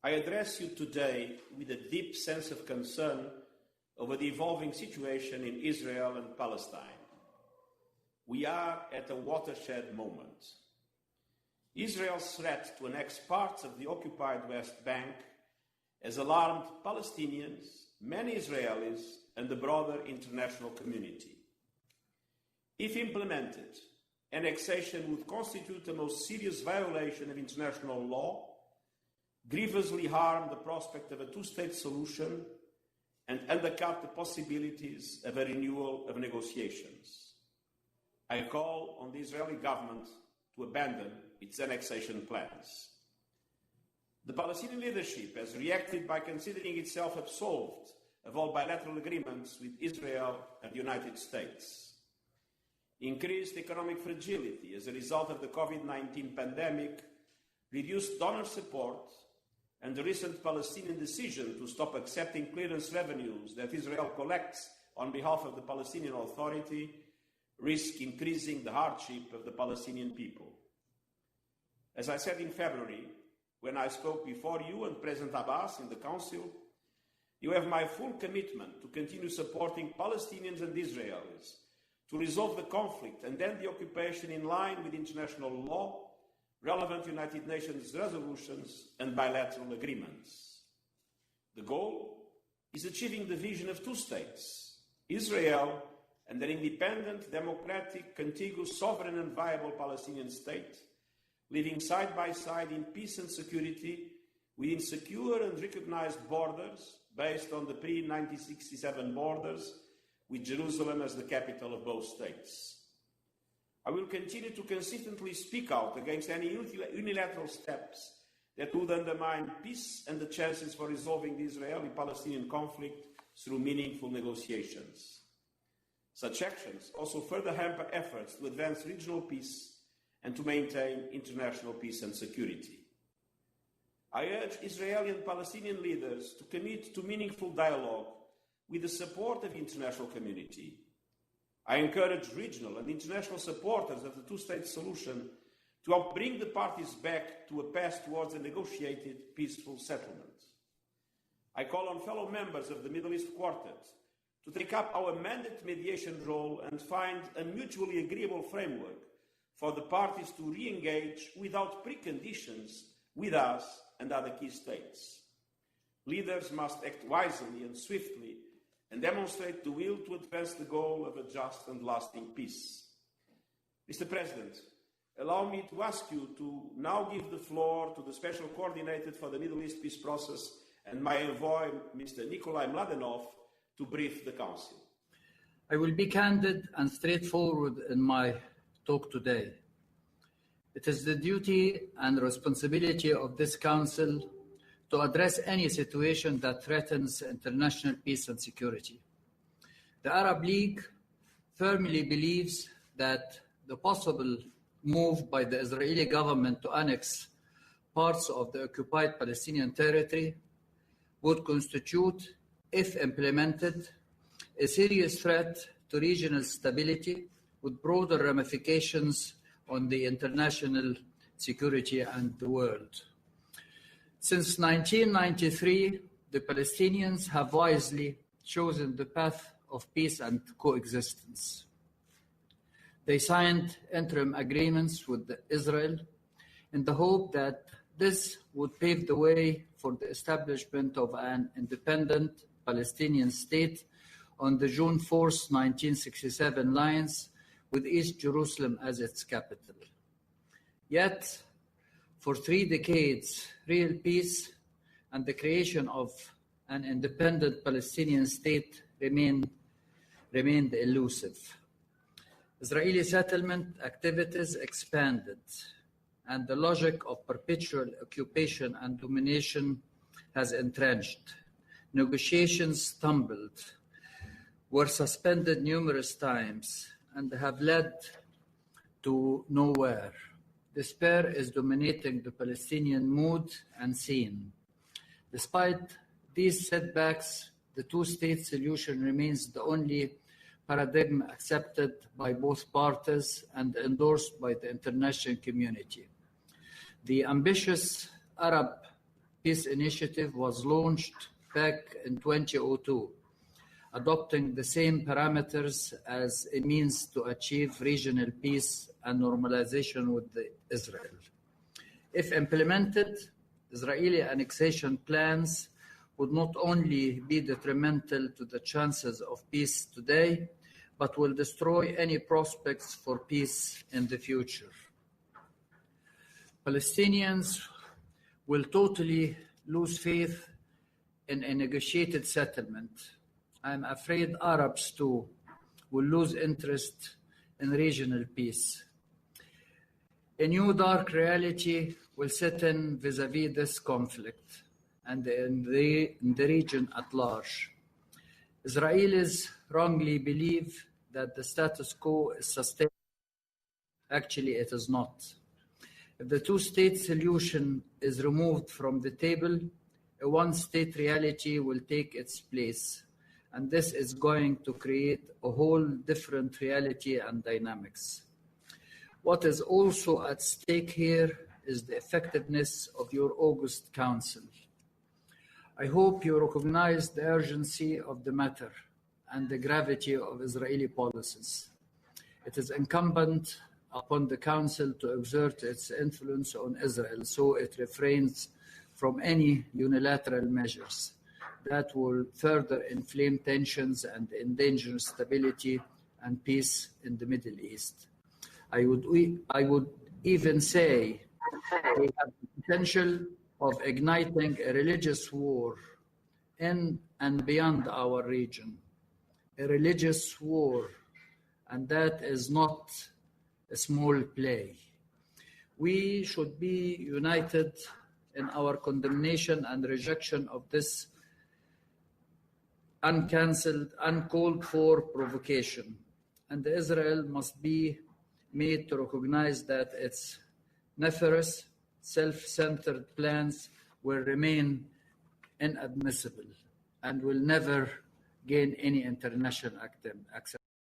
I address you today with a deep sense of concern over the evolving situation in Israel and Palestine. We are at a watershed moment. Israel's threat to annex parts of the occupied West Bank has alarmed Palestinians, many Israelis, and the broader international community. If implemented, annexation would constitute the most serious violation of international law, grievously harm the prospect of a two-state solution, and undercut the possibilities of a renewal of negotiations. I call on the Israeli government to abandon its annexation plans. The Palestinian leadership has reacted by considering itself absolved of all bilateral agreements with Israel and the United States. Increased economic fragility as a result of the COVID-19 pandemic, reduced donor support, and the recent Palestinian decision to stop accepting clearance revenues that Israel collects on behalf of the Palestinian Authority risk increasing the hardship of the Palestinian people. As I said in February, when I spoke before you and President Abbas in the Council, you have my full commitment to continue supporting Palestinians and Israelis to resolve the conflict and end the occupation in line with international law, relevant United Nations resolutions, and bilateral agreements. The goal is achieving the vision of two states, Israel and an independent, democratic, contiguous, sovereign and viable Palestinian state, living side by side in peace and security within secure and recognized borders based on the pre-1967 borders, with Jerusalem as the capital of both states. I will continue to consistently speak out against any unilateral steps that would undermine peace and the chances for resolving the Israeli-Palestinian conflict through meaningful negotiations. Such actions also further hamper efforts to advance regional peace and to maintain international peace and security. I urge Israeli and Palestinian leaders to commit to meaningful dialogue with the support of the international community. I encourage regional and international supporters of the two-state solution to help bring the parties back to a path towards a negotiated, peaceful settlement. I call on fellow members of the Middle East Quartet to take up our mandate mediation role and find a mutually agreeable framework for the parties to re-engage without preconditions with us and other key states. Leaders must act wisely and swiftly and demonstrate the will to advance the goal of a just and lasting peace. Mr. President, allow me to ask you to now give the floor to the Special Coordinator for the Middle East Peace Process and my envoy, Mr. Nikolai Mladenov, to brief the Council. I will be candid and straightforward in my talk today. It is the duty and responsibility of this Council to address any situation that threatens international peace and security. The Arab League firmly believes that the possible move by the Israeli government to annex parts of the occupied Palestinian territory would constitute, if implemented, a serious threat to regional stability with broader ramifications on the international security and the world. Since 1993, the Palestinians have wisely chosen the path of peace and coexistence. They signed interim agreements with Israel in the hope that this would pave the way for the establishment of an independent Palestinian state on the June 4, 1967 lines, with East Jerusalem as its capital. Yet, for 3 decades, real peace and the creation of an independent Palestinian state remained elusive. Israeli settlement activities expanded, and the logic of perpetual occupation and domination has entrenched. Negotiations stumbled, were suspended numerous times, and have led to nowhere. Despair is dominating the Palestinian mood and scene. Despite these setbacks, the two-state solution remains the only paradigm accepted by both parties and endorsed by the international community. The ambitious Arab peace initiative was launched back in 2002, adopting the same parameters as a means to achieve regional peace and normalization with Israel. If implemented, Israeli annexation plans would not only be detrimental to the chances of peace today, but will destroy any prospects for peace in the future. Palestinians will totally lose faith in a negotiated settlement. I'm afraid Arabs too will lose interest in regional peace. A new dark reality will set in vis-à-vis this conflict and in the region at large. Israelis wrongly believe that the status quo is sustainable. Actually, it is not. If the two-state solution is removed from the table, a one-state reality will take its place, and this is going to create a whole different reality and dynamics. What is also at stake here is the effectiveness of your August Council. I hope you recognize the urgency of the matter and the gravity of Israeli policies. It is incumbent upon the Council to exert its influence on Israel so it refrains from any unilateral measures that will further inflame tensions and endanger stability and peace in the Middle East. I would even say they have the potential of igniting a religious war in and beyond our region. A religious war, and that is not a small play. We should be united in our condemnation and rejection of this uncancelled, uncalled for provocation. And Israel must be made to recognize that its nefarious, self-centered plans will remain inadmissible and will never gain any international acceptance.